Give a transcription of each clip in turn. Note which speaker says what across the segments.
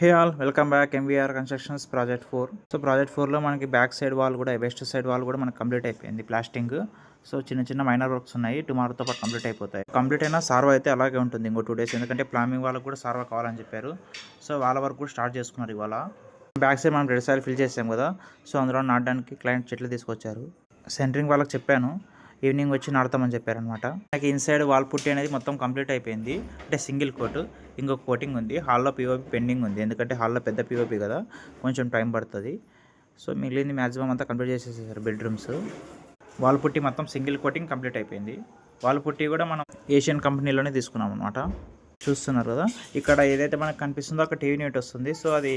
Speaker 1: హే all welcome back MVR constructions project 4. So project 4లో మనకి back side wall కూడా west side wall కూడా మనకి కంప్లీట్ అయిపోయింది ప్లాస్టింగ్. సో చిన్న చిన్న మైనర్ వర్క్స్ ఉన్నాయి, టుమారోతో పాటు కంప్లీట్ అయిపోతాయి. కంప్లీట్ అయినా సార్వ అయితే అలాగే ఉంటుంది ఇంకో 2 days, ఎందుకంటే ప్లాంబింగ్ వాళ్ళకి కూడా సార్వ కావాలని చెప్పారు. సో వాళ్ళ వరకు కూడా స్టార్ట్ చేసుకున్నారు ఇవాళ. బ్యాక్ సైడ్ మనం 2 సార్లు ఫిల్ చేసాం కదా, సో అందులో నాటడానికి క్లయింట్ చెట్లు తీసుకొచ్చారు. సెంటరింగ్ వాళ్ళకి చెప్పాను, ఈవినింగ్ వచ్చి నాడతామని చెప్పారనమాట. నాకు ఇన్సైడ్ వాల్ పుట్టి అనేది మొత్తం కంప్లీట్ అయిపోయింది, అంటే సింగిల్ కోట్, ఇంకొక కోటింగ్ ఉంది. హాల్లో పీఓపీ పెండింగ్ ఉంది, ఎందుకంటే హాల్లో పెద్ద పీఓపీ కదా, కొంచెం టైం పడుతుంది. సో మిగిలింది మ్యాక్సిమం అంతా కంప్లీట్ చేసేసారు. బెడ్రూమ్స్ వాల్ పుట్టి మొత్తం సింగిల్ కోటింగ్ కంప్లీట్ అయిపోయింది. వాల్ పుట్టి కూడా మనం ఏషియన్ కంపెనీలోనే తీసుకున్నాం అనమాట. చూస్తున్నారు కదా, ఇక్కడ ఏదైతే మనకు కనిపిస్తుందో అక్కడ టీవీ యూనిట్ వస్తుంది. సో అది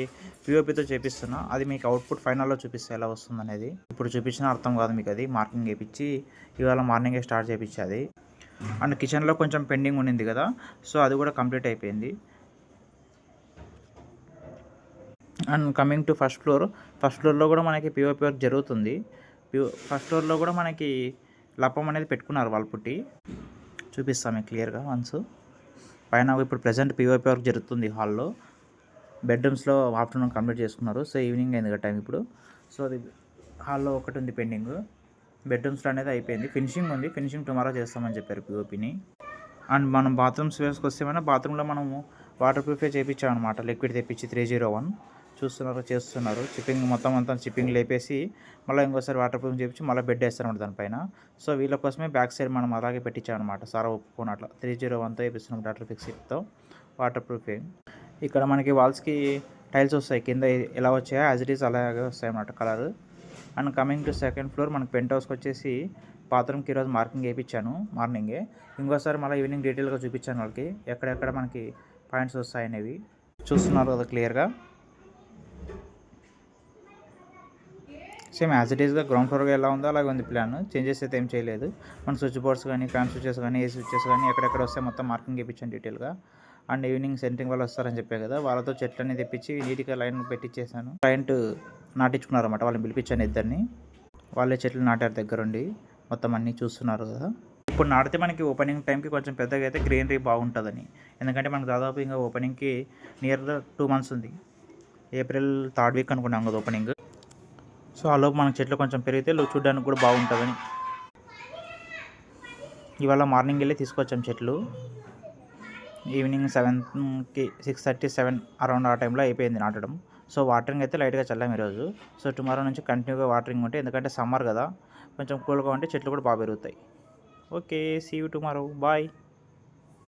Speaker 1: పిఓపితో చేపిస్తున్నా, అది మీకు అవుట్పుట్ ఫైనల్లో చూపిస్తే ఎలా వస్తుంది అనేది. ఇప్పుడు చూపించినా అర్థం కాదు మీకు, అది మార్కింగ్ వేయించి ఇవాళ మార్నింగే స్టార్ట్ చేయించేది. అండ్ కిచెన్లో కొంచెం పెండింగ్ ఉండింది కదా, సో అది కూడా కంప్లీట్ అయిపోయింది. అండ్ కమింగ్ టు ఫస్ట్ ఫ్లోర్లో కూడా మనకి పిఓపి వర్క్ జరుగుతుంది. ఫస్ట్ ఫ్లోర్లో కూడా మనకి లప్పం అనేది పెట్టుకున్నారు వాళ్ళు పుట్టి. చూపిస్తాం మీకు క్లియర్గా వన్స్. పైన ఇప్పుడు ప్రజెంట్ పిఓపి వర్క్ జరుగుతుంది హాల్లో. బెడ్రూమ్స్లో ఆఫ్టర్నూన్ కంప్లీట్ చేసుకున్నారు. సో ఈవినింగ్ అయింది కదా టైం ఇప్పుడు. సో అది హాల్లో ఒకటి ఉంది పెండింగ్, బెడ్రూమ్స్లో అనేది అయిపోయింది. ఫినిషింగ్ ఉంది, ఫినిషింగ్ టుమారో చేస్తామని చెప్పారు పిఓపిని. అండ్ మనం బాత్రూమ్స్ వేసుకు వస్తే బాత్రూంలో మనము వాటర్ ప్రూఫే చేయించాం అనమాట, లిక్విడ్ తెప్పించి 301 చేస్తున్నారు. చిప్పింగ్ మొత్తం అంతా చిప్పింగ్ లేపేసి మళ్ళీ ఇంకోసారి వాటర్ ప్రూఫ్ చేయించి మళ్ళీ బెడ్ వేస్తారనమాట దానిపైన. సో వీళ్ళ కోసమే బ్యాక్ సైడ్ మనం అలాగే పెట్టించామన్నమాట, సారా ఒప్పుకున్నట్లు 301తో వేపిస్తున్నాం డాక్టర్ ఫిక్స్తో వాటర్ ప్రూఫింగ్. ఇక్కడ మనకి వాల్స్కి టైల్స్ వస్తాయి, కింద ఎలా వచ్చాయో యాజ్ ఇట్ ఈస్ అలాగే వస్తాయి అన్నమాట colour. And coming to second floor, మనకి పెంట్ హౌస్కి వచ్చేసి బాత్రూమ్కి ఈరోజు మార్కింగ్ వేయించాను మార్నింగే. ఇంకోసారి మళ్ళీ ఈవినింగ్ డీటెయిల్గా చూపించాను వాళ్ళకి, ఎక్కడెక్కడ మనకి పాయింట్స్ వస్తాయనేవి. చూస్తున్నారు కదా క్లియర్గా. సేమ్ యాజ్ ఇట్ ఈస్గా గ్రౌండ్ ఫ్లోర్గా ఎలా ఉందో అలాగే ఉంది ప్లాన్, చేంజెస్ అయితే ఏం చేయలేదు. మన స్విచ్ బోర్డ్స్ కానీ, ఫ్యాన్ స్విచెస్ కానీ, ఏ స్విచెస్ కానీ ఎక్కడెక్కడ వస్తే మొత్తం మార్కింగ్ వేయించాను డీటెయిల్గా. అండ్ ఈవినింగ్ సెంటరింగ్ వాళ్ళు వస్తారని చెప్పే కదా, వాళ్ళతో చెట్లన్నీ తెప్పించి నీట్గా లైన్ పెట్టించేసాను. క్లయింట్ నాటించుకున్నారన్నమాట, వాళ్ళని పిలిపించాను ఇద్దరిని, వాళ్ళే చెట్లు నాటారు దగ్గరుండి. మొత్తం అన్నీ చూస్తున్నారు కదా. ఇప్పుడు నాటితే మనకి ఓపెనింగ్ టైంకి కొంచెం పెద్దగా అయితే గ్రీనరీ బాగుంటుందని, ఎందుకంటే మనకు దాదాపు ఇంకా ఓపెనింగ్కి నియర్ 2 months ఉంది. ఏప్రిల్ 3rd week అనుకున్నాం కదా ఓపెనింగ్. సో ఆ లోపు మనకి చెట్లు కొంచెం పెరిగితే చూడడానికి కూడా బాగుంటుందని ఇవాళ మార్నింగ్ వెళ్ళి తీసుకొచ్చాం చెట్లు. ఈవినింగ్ 7కి 6:30, 7 అరౌండ్ ఆ టైంలో అయిపోయింది నాటడం. సో వాటరింగ్ అయితే లైట్గా చల్లాం ఈరోజు. సో టుమారో నుంచి కంటిన్యూగా వాటరింగ్ ఉంటే, ఎందుకంటే సమ్మర్ కదా కొంచెం కూల్గా ఉంటే చెట్లు కూడా బాగా పెరుగుతాయి. Okay, see you tomorrow, bye.